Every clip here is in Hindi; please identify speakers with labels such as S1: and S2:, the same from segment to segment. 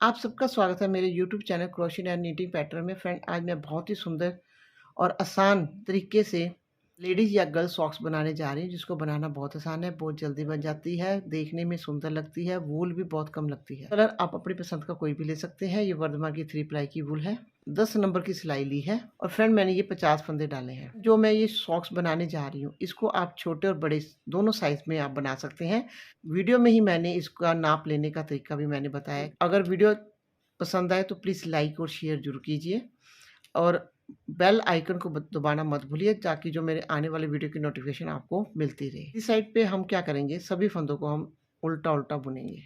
S1: आप सबका स्वागत है मेरे YouTube channel crochet and knitting pattern में। फ्रेंड, आज मैं बहुत ही सुंदर और आसान तरीके से लेडीज़ या गर्ल्स सॉक्स बनाने जा रही हूँ, जिसको बनाना बहुत आसान है, बहुत जल्दी बन जाती है, देखने में सुंदर लगती है, वूल भी बहुत कम लगती है। कलर आप अपनी पसंद का कोई भी ले सकते हैं। ये वर्धमान की 3 प्लाई की वूल है, 10 नंबर की सिलाई ली है और फ्रेंड मैंने ये 50 फंदे डाले हैं। जो मैं ये सॉक्स बनाने जा रही हूँ, इसको आप छोटे और बड़े दोनों साइज में आप बना सकते हैं। वीडियो में ही मैंने इसका नाप लेने का तरीका भी मैंने बताया। अगर वीडियो पसंद आए तो प्लीज़ लाइक और शेयर ज़रूर कीजिए और बेल आइकन को दबाना मत भूलिए, ताकि जो मेरे आने वाले वीडियो की नोटिफिकेशन आपको मिलती रहे। इस साइड पे हम क्या करेंगे, सभी फंदों को हम उल्टा उल्टा बुनेंगे।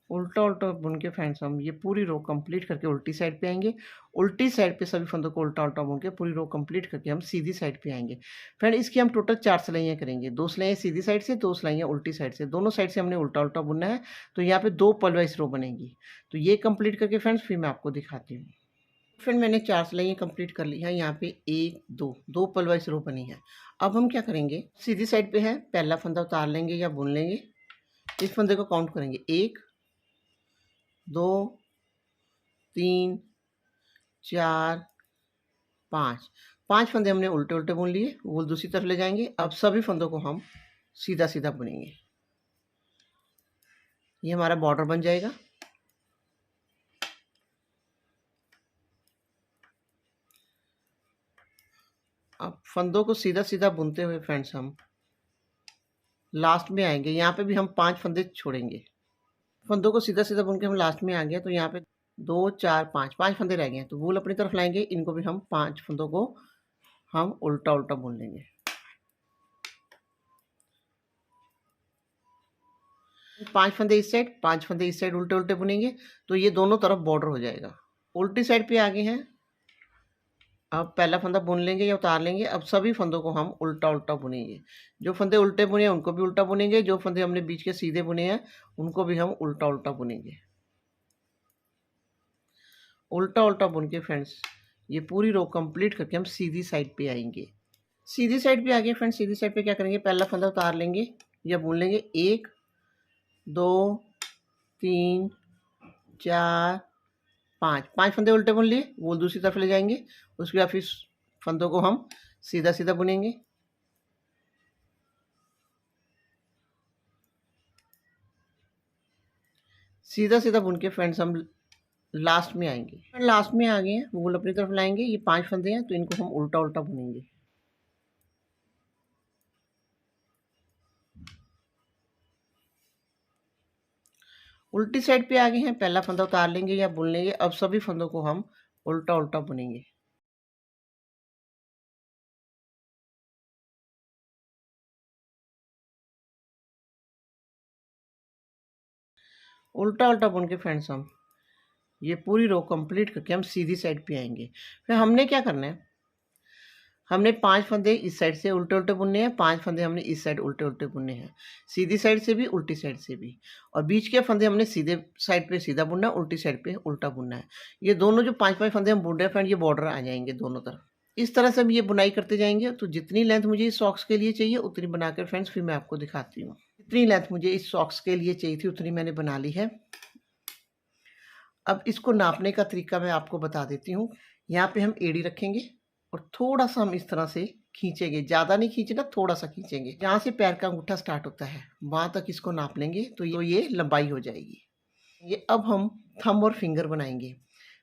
S1: उल्टा उल्टा बुन के फ्रेंड्स हम ये पूरी रो कंप्लीट करके उल्टी साइड पे आएंगे। उल्टी साइड पे सभी फंदों को उल्टा उल्टा बुन के पूरी रो कंप्लीट करके हम सीधी साइड पे आएंगे। फ्रेंड, इसकी हम टोटल 4 सिलाइयाँ करेंगे। 2 सिलाइयाँ सीधी साइड से, 2 सिलाइयाँ उल्टी साइड से। दोनों साइड से हमने उल्टा उल्टा बुनना है, तो यहाँ पे 2 पल वाइज रो बनेगी। तो ये कंप्लीट करके फ्रेंड्स फिर मैं आपको दिखाती हूँ। फ्रेंड, मैंने 4 सिलाइयाँ कंप्लीट कर ली है। यहाँ पे 1 2 पल वाइज रो बनी है। अब हम क्या करेंगे, सीधी साइड पे है, पहला फंदा उतार लेंगे या बुन लेंगे। इस फंदे को काउंट करेंगे, 1 2 3 4 5। 5 फंदे हमने उल्टे उल्टे बुन लिए, वूल दूसरी तरफ ले जाएंगे। अब सभी फंदों को हम सीधा सीधा बुनेंगे। ये हमारा बॉर्डर बन जाएगा। अब फंदों को सीधा सीधा बुनते हुए फ्रेंड्स हम लास्ट में आएंगे। यहाँ पे भी हम 5 फंदे छोड़ेंगे। फंदों को सीधा सीधा बुन के हम लास्ट में आ गए, तो यहाँ पे 2 4 5 5 फंदे रह गए हैं। तो वूल अपनी तरफ लाएंगे, इनको भी हम 5 फंदों को हम उल्टा उल्टा बुन लेंगे। 5 फंदे इस साइड, 5 फंदे इस साइड उल्टे उल्टे बुनेंगे, तो ये दोनों तरफ बॉर्डर हो जाएगा। उल्टी साइड पे आगे हैं। अब पहला फंदा बुन लेंगे या उतार लेंगे। अब सभी फंदों को हम उल्टा उल्टा बुनेंगे। जो फंदे उल्टे बुने हैं उनको भी उल्टा बुनेंगे, जो फंदे हमने बीच के सीधे बुने हैं उनको भी हम उल्टा उल्टा बुनेंगे। उल्टा उल्टा बुन के फ्रेंड्स ये पूरी रो कंप्लीट करके हम सीधी साइड पे आएंगे। सीधी साइड पे आ गए फ्रेंड्स। सीधी साइड पे क्या करेंगे, पहला फंदा उतार लेंगे या बुन लेंगे। 1 2 3 4 5। 5 फंदे उल्टे बुन लिए, वो दूसरी तरफ ले जाएंगे। उसके बाद फिर फंदों को हम सीधा सीधा बुनेंगे। सीधा सीधा बुन के फ्रेंड्स हम लास्ट में आएंगे। लास्ट में आ गए हैं, वूल अपनी तरफ लाएंगे। ये 5 फंदे हैं, तो इनको हम उल्टा उल्टा बुनेंगे। उल्टी साइड पे आ गए हैं, पहला फंदा उतार लेंगे या बुन लेंगे। अब सभी फंदों को हम उल्टा उल्टा बुनेंगे। उल्टा उल्टा बुन के फ्रेंड्स हम ये पूरी रो कंप्लीट करके हम सीधी साइड पे आएंगे। फिर हमने क्या करना है, हमने 5 फंदे इस साइड से उल्टे उल्टे बुनने हैं, 5 फंदे हमने इस साइड उल्टे उल्टे बुनने हैं, सीधी साइड से भी उल्टी साइड से भी। और बीच के फंदे हमने सीधे साइड पे सीधा बुनना है, उल्टी साइड पे उल्टा बुनना है। ये दोनों जो 5 5 फंदे हम बुन रहे हैं फ्रेंड, ये बॉर्डर आ जाएंगे दोनों तरफ। इस तरह से हम ये बुनाई करते जाएंगे। तो जितनी लेंथ मुझे इस सॉक्स के लिए चाहिए उतनी बनाकर फ्रेंड्स फिर मैं आपको दिखाती हूँ। जितनी लेंथ मुझे इस सॉक्स के लिए चाहिए थी उतनी मैंने बना ली है। अब इसको नापने का तरीका मैं आपको बता देती हूँ। यहाँ पे हम एड़ी रखेंगे और थोड़ा सा हम इस तरह से खींचेंगे। ज़्यादा नहीं खींचना, थोड़ा सा खींचेंगे। जहाँ से पैर का अंगूठा स्टार्ट होता है वहाँ तक इसको नाप लेंगे, तो ये लंबाई हो जाएगी। ये अब हम थंब और फिंगर बनाएंगे।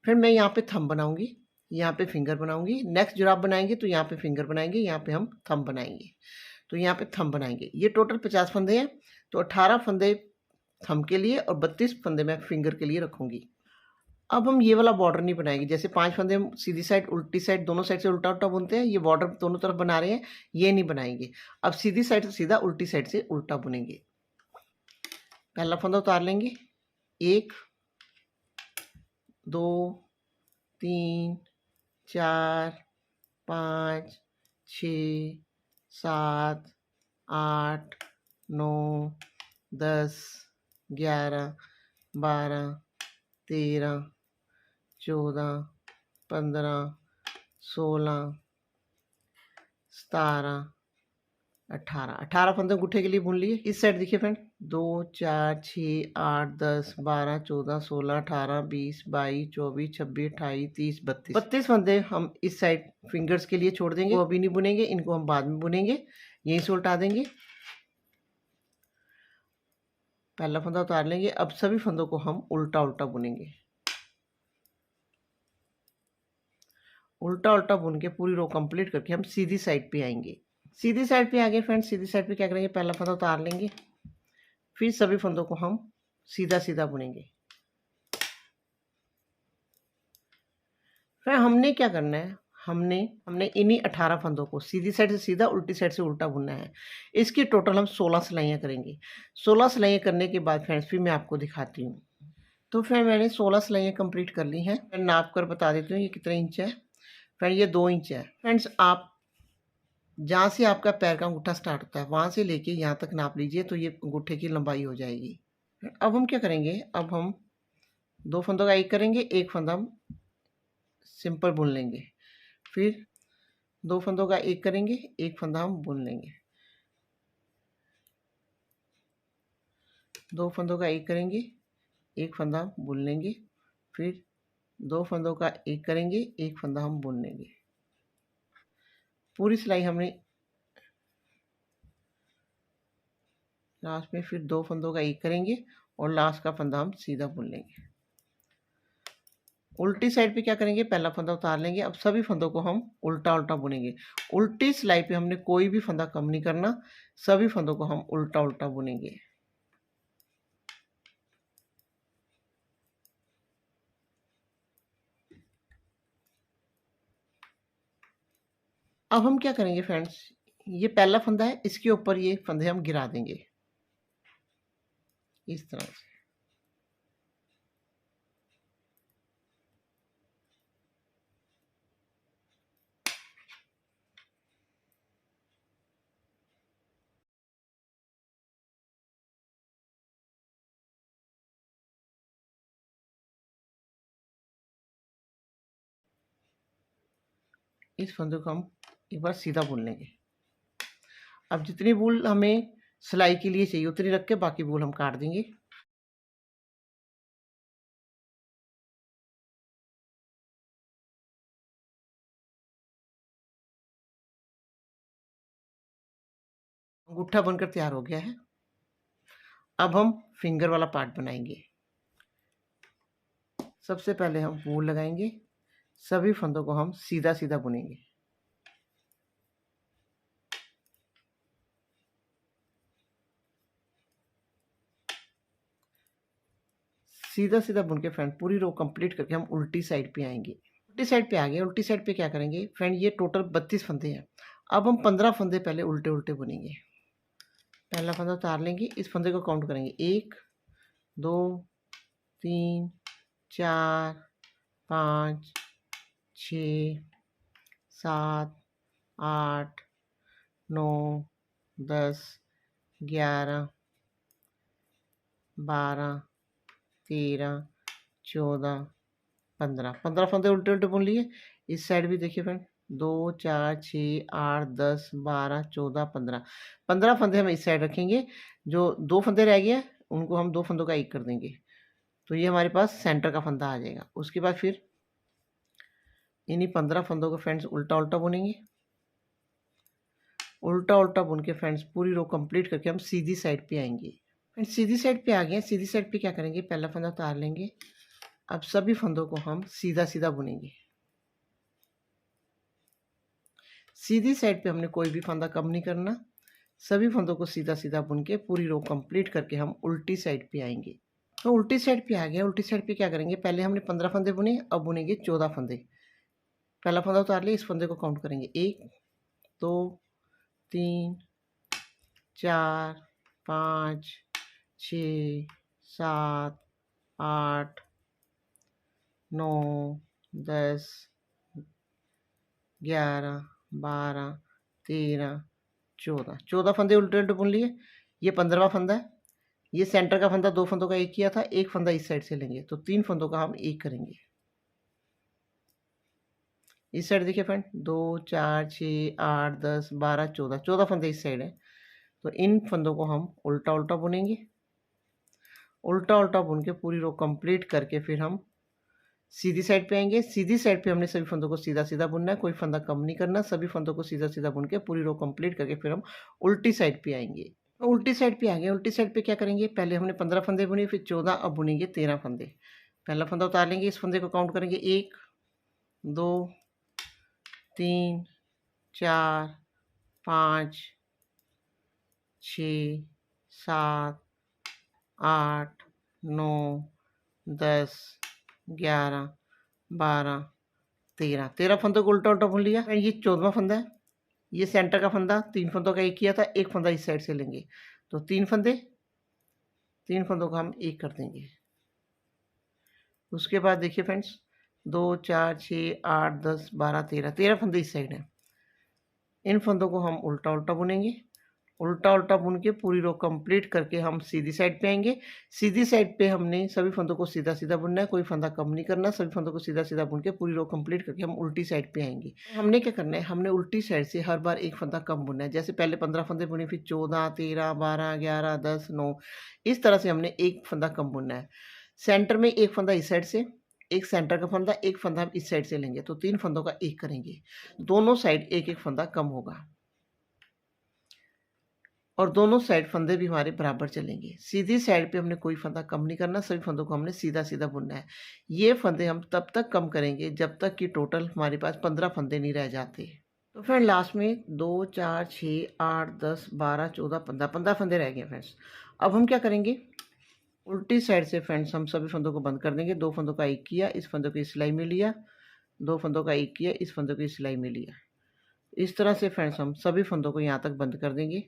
S1: फिर मैं यहाँ पे थंब बनाऊंगी, यहाँ पे फिंगर बनाऊंगी। नेक्स्ट जब आप बनाएंगे तो यहाँ पे फिंगर बनाएंगे, यहाँ पे हम थंब बनाएंगे। तो यहाँ पे थंब बनाएंगे। ये टोटल 50 फंदे हैं, तो 18 फंदे थंब के लिए और 32 फंदे मैं फिंगर के लिए रखूंगी। अब हम ये वाला बॉर्डर नहीं बनाएंगे। जैसे 5 फंदे हम सीधी साइड उल्टी साइड दोनों साइड से उल्टा उल्टा बुनते हैं, ये बॉर्डर दोनों तरफ बना रहे हैं, ये नहीं बनाएंगे। अब सीधी साइड से सीधा, उल्टी साइड से उल्टा बुनेंगे। पहला फंदा उतार लेंगे, 1 2 3 4 5 6 7, 8, 9, 10, 11, 12, 13, 14, 15, 16, 17, 18 फंदे अंगूठे के लिए बुन लिए। इस साइड देखिए फ्रेंड, 2, 4, 6, 8, 10, 12, 14, 16, 18, 20, 22, 24, 26, 28, 30, 32 फंदे हम इस साइड फिंगर्स के लिए छोड़ देंगे। वो अभी नहीं बुनेंगे, इनको हम बाद में बुनेंगे। यहीं से उल्टा देंगे, पहला फंदा उतार लेंगे। अब सभी फंदों को हम उल्टा उल्टा बुनेंगे। उल्टा उल्टा बुन के पूरी रो कंप्लीट करके हम सीधी साइड पे आएंगे। सीधी साइड पे आ गए फ्रेंड्स। सीधी साइड पे क्या करेंगे, पहला फंदा उतार लेंगे, फिर सभी फंदों को हम सीधा सीधा बुनेंगे। फिर हमने क्या करना है, हमने हमने इन्हीं 18 फंदों को सीधी साइड से सीधा, उल्टी साइड से उल्टा बुनना है। इसकी टोटल हम 16 सिलाइयाँ करेंगे। 16 सिलाइयाँ करने के बाद फ्रेंड्स फिर मैं आपको दिखाती हूँ। तो फ्रेंड मैंने 16 सिलाइयाँ कंप्लीट कर ली हैं। मैं नाप कर बता देती हूँ ये कितने इंच है। फ्रेंड ये 2 इंच है। फ्रेंड्स आप जहाँ से आपका पैर का अंगूठा स्टार्ट होता है वहाँ से लेके यहाँ तक नाप लीजिए, तो ये अंगूठे की लंबाई हो जाएगी। अब हम क्या करेंगे, अब हम 2 फंदों का एक करेंगे, एक फंदा हम सिंपल बुन लेंगे। फिर 2 फंदों का एक करेंगे, एक फंदा हम बुन लेंगे। 2 फंदों का एक करेंगे, एक फंदा हम बुन लेंगे। फिर 2 फंदों का एक करेंगे, एक फंदा हम बुन लेंगे। पूरी सिलाई हमने लास्ट में फिर 2 फंदों का एक करेंगे और लास्ट का फंदा हम सीधा बुन लेंगे। उल्टी साइड पे क्या करेंगे, पहला फंदा उतार लेंगे। अब सभी फंदों को हम उल्टा उल्टा बुनेंगे। उल्टी सिलाई पे हमने कोई भी फंदा कम नहीं करना, सभी फंदों को हम उल्टा उल्टा बुनेंगे। अब हम क्या करेंगे फ्रेंड्स, ये पहला फंदा है, इसके ऊपर ये फंदे हम गिरा देंगे इस तरह से। इस फंदे को हम एक बार सीधा बुन लेंगे। अब जितनी वूल हमें सिलाई के लिए चाहिए उतनी रख के बाकी वूल हम काट देंगे। अंगूठा बनकर तैयार हो गया है। अब हम फिंगर वाला पार्ट बनाएंगे। सबसे पहले हम वूल लगाएंगे, सभी फंदों को हम सीधा सीधा बुनेंगे। सीधा सीधा बुन के फ्रेंड पूरी रो कंप्लीट करके हम उल्टी साइड पे आएंगे। उल्टी साइड पे आ गए। उल्टी साइड पे क्या करेंगे फ्रेंड, ये टोटल 32 फंदे हैं। अब हम 15 फंदे पहले उल्टे उल्टे बुनेंगे। पहला फंदा उतार लेंगे, इस फंदे को काउंट करेंगे 1, 2, 3, 4, 5, 6, 7, 8, 9, 10, 11, 12, 13, 14, 15 फंदे उल्टे उल्टे बुन लिए। इस साइड भी देखिए फ्रेंड, 2, 4, 6, 8, 10, 12, 14, 15 फंदे हम इस साइड रखेंगे। जो 2 फंदे रह गए उनको हम 2 फंदों का एक कर देंगे, तो ये हमारे पास सेंटर का फंदा आ जाएगा। उसके बाद फिर इन्हीं 15 फंदों को फ्रेंड्स उल्टा उल्टा बुनेंगे। उल्टा उल्टा बुन के फ्रेंड्स पूरी रो कंप्लीट करके हम सीधी साइड पे आएंगे। फ्रेंड्स सीधी साइड पे आ गए। सीधी साइड पे क्या करेंगे, पहला फंदा उतार लेंगे। अब सभी फंदों को हम सीधा सीधा बुनेंगे। सीधी साइड पे हमने कोई भी फंदा कम नहीं करना, सभी फंदों को सीधा सीधा बुन के पूरी रो कंप्लीट करके हम उल्टी साइड पे आएंगे। तो उल्टी साइड पे आ गए। उल्टी साइड पे क्या करेंगे, पहले हमने 15 फंदे बुने, अब बुनेंगे 14 फंदे। पहला फंदा उतार लिया, इस फंदे को काउंट करेंगे 1, 2, 3, 4, 5, 6, 7, 8, 9, 10, 11, 12, 13, 14 14 फंदे उल्टे उल्टे बुन लिए। ये 15वां फंदा है। ये सेंटर का फंदा 2 फंदों का एक किया था, एक फंदा इस साइड से लेंगे तो 3 फंदों का हम एक करेंगे। इस साइड देखिए फ्रेंड, 2 4 6 8 10 12 14 14 फंदे इस साइड है। तो इन फंदों को हम उल्टा उल्टा बुनेंगे। उल्टा उल्टा बुन के पूरी रो कंप्लीट करके फिर हम सीधी साइड पे आएंगे। सीधी साइड पे हमने सभी फंदों को सीधा सीधा बुनना है, कोई फंदा कम नहीं करना। सभी फंदों को सीधा सीधा बुन के पूरी रो कंप्लीट करके फिर हम उल्टी साइड पे आएंगे। उल्टी साइड पे आ गए। उल्टी साइड पे क्या करेंगे, पहले हमने 15 फंदे बुने, फिर 14, अब बुनेंगे 13 फंदे। पहला फंदा उतार लेंगे, इस फंदे को काउंट करेंगे 1 2 3 4 5 6 7 8 9 10 11 12 13 13 फंदों को उल्टा उल्टा बुन लिया। ये 14वां फंदा है। ये सेंटर का फंदा 3 फंदों का एक किया था, एक फंदा इस साइड से लेंगे तो 3 फंदे, 3 फंदों का हम एक कर देंगे। उसके बाद देखिए फ्रेंड्स, 2 4 6 8 10 12 13 13 फंदे इस साइड हैं। इन फंदों को हम उल्टा उल्टा बुनेंगे। उल्टा उल्टा बुन के पूरी रो कंप्लीट करके हम सीधी साइड पे आएंगे। सीधी साइड पे हमने सभी फंदों को सीधा सीधा बुनना है, कोई फंदा कम नहीं करना। सभी फंदों को सीधा सीधा बुन के पूरी रो कंप्लीट करके हम उल्टी साइड पे आएंगे। हमने क्या करना है, हमने उल्टी साइड से हर बार एक फंदा कम बुनना है। जैसे पहले 15 फंदे बुने, फिर 14 13 12 11 10 9, इस तरह से हमने एक फंदा कम बुनना है। सेंटर में एक फंदा इस साइड से, एक सेंटर का फंदा, एक फंदा हम इस साइड से लेंगे तो 3 फंदों का एक करेंगे। दोनों साइड एक एक फंदा कम होगा और दोनों साइड फंदे भी हमारे बराबर चलेंगे। सीधी साइड पे हमने कोई फंदा कम नहीं करना, सभी फंदों को हमने सीधा सीधा बुनना है। ये फंदे हम तब तक कम करेंगे जब तक कि टोटल हमारे पास 15 फंदे नहीं रह जाते। तो फ्रेंड लास्ट में 2 4 6 8 10 12 14 15 15 फंदे रह गए फ्रेंड्स। अब हम क्या करेंगे, उल्टी साइड से फ्रेंड्स हम सभी फंदों को बंद कर देंगे। 2 फंदों का एक किया, इस फंदों की सिलाई में लिया। 2 फंदों का एक किया, इस फंदों की सिलाई में लिया। इस तरह से फ्रेंड्स हम सभी फंदों को यहाँ तक बंद कर देंगे।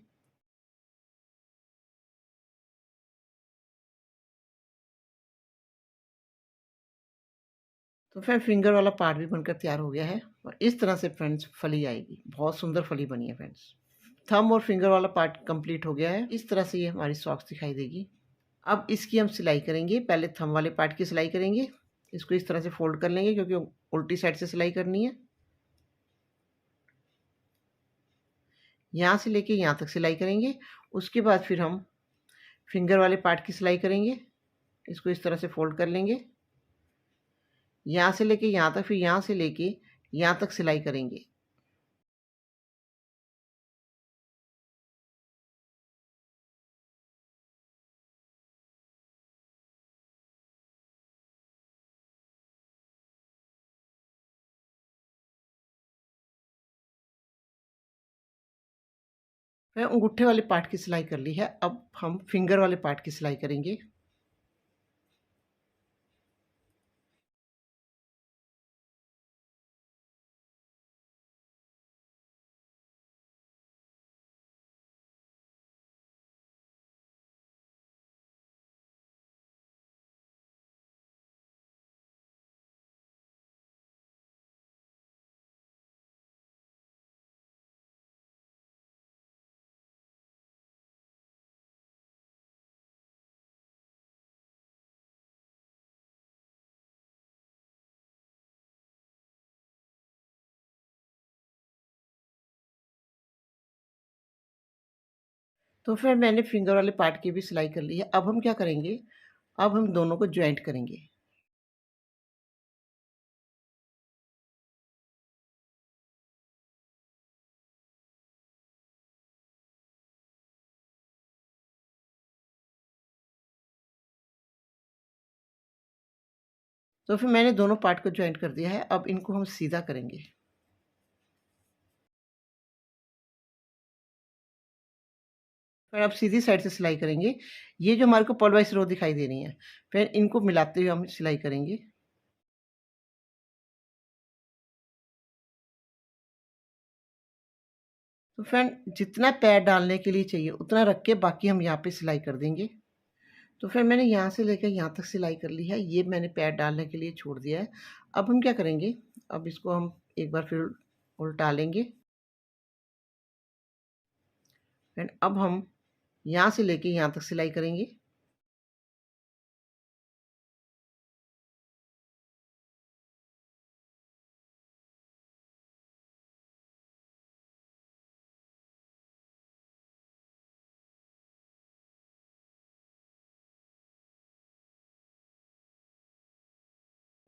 S1: तो फ्रेंड फिंगर वाला पार्ट भी बनकर तैयार हो गया है और इस तरह से फ्रेंड्स फली आएगी। बहुत सुंदर फली बनी है फ्रेंड्स। थंब और फिंगर वाला पार्ट कंप्लीट हो गया है। इस तरह से ये हमारी सॉक्स दिखाई देगी। अब इसकी हम सिलाई करेंगे। पहले थंब वाले पार्ट की सिलाई करेंगे। इसको इस तरह से फोल्ड कर लेंगे क्योंकि उल्टी साइड से सिलाई करनी है। यहाँ से लेके यहाँ तक सिलाई करेंगे। उसके बाद फिर हम फिंगर वाले पार्ट की सिलाई करेंगे। इसको इस तरह से फोल्ड कर लेंगे। यहाँ से लेके यहाँ तक, फिर यहाँ से लेके यहाँ तक सिलाई करेंगे। फिर अंगूठे वाले पार्ट की सिलाई कर ली है। अब हम फिंगर वाले पार्ट की सिलाई करेंगे। तो फिर मैंने फिंगर वाले पार्ट की भी सिलाई कर ली है। अब हम क्या करेंगे, अब हम दोनों को ज्वाइंट करेंगे। तो फिर मैंने दोनों पार्ट को ज्वाइंट कर दिया है। अब इनको हम सीधा करेंगे। फिर अब सीधी साइड से सिलाई करेंगे। ये जो हमारे को पर्ल वाइज रो दिखाई दे रही है, फिर इनको मिलाते हुए हम सिलाई करेंगे। तो फ्रेंड जितना पैर डालने के लिए चाहिए उतना रख के बाकी हम यहाँ पे सिलाई कर देंगे। तो फिर मैंने यहाँ से लेकर यहाँ तक सिलाई कर ली है। ये मैंने पैर डालने के लिए छोड़ दिया है। अब हम क्या करेंगे, अब इसको हम एक बार फिर उल्टा लेंगे। एंड अब हम यहाँ से लेके यहाँ तक सिलाई करेंगे।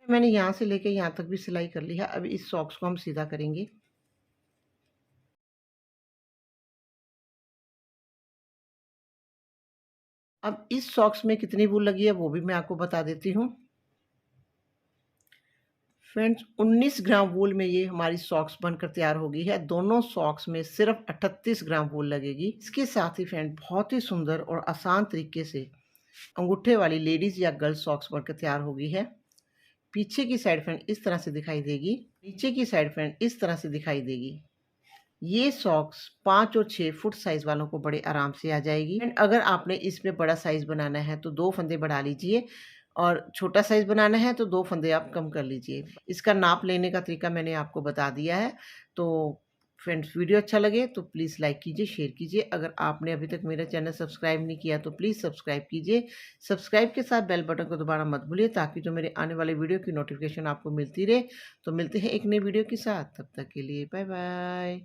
S1: मैंने यहाँ से लेके यहाँ तक भी सिलाई कर ली है। अब इस सॉक्स को हम सीधा करेंगे। अब इस सॉक्स में कितनी वूल लगी है वो भी मैं आपको बता देती हूँ। फ्रेंड्स 19 ग्राम वूल में ये हमारी सॉक्स बनकर तैयार हो गई है। दोनों सॉक्स में सिर्फ 38 ग्राम वूल लगेगी। इसके साथ ही फ्रेंड बहुत ही सुंदर और आसान तरीके से अंगूठे वाली लेडीज या गर्ल्स सॉक्स बनकर तैयार हो गई है। पीछे की साइड फ्रेंड इस तरह से दिखाई देगी, नीचे की साइड फ्रेंड इस तरह से दिखाई देगी। ये सॉक्स 5 और 6 फुट साइज वालों को बड़े आराम से आ जाएगी। एंड अगर आपने इसमें बड़ा साइज बनाना है तो 2 फंदे बढ़ा लीजिए, और छोटा साइज बनाना है तो 2 फंदे आप कम कर लीजिए। इसका नाप लेने का तरीका मैंने आपको बता दिया है। तो फ्रेंड्स वीडियो अच्छा लगे तो प्लीज़ लाइक कीजिए, शेयर कीजिए। अगर आपने अभी तक मेरा चैनल सब्सक्राइब नहीं किया तो प्लीज़ सब्सक्राइब कीजिए। सब्सक्राइब के साथ बेल बटन को दबाना मत भूलिए, ताकि जो मेरे आने वाले वीडियो की नोटिफिकेशन आपको मिलती रहे। तो मिलते हैं एक नई वीडियो के साथ, तब तक के लिए बाय बाय।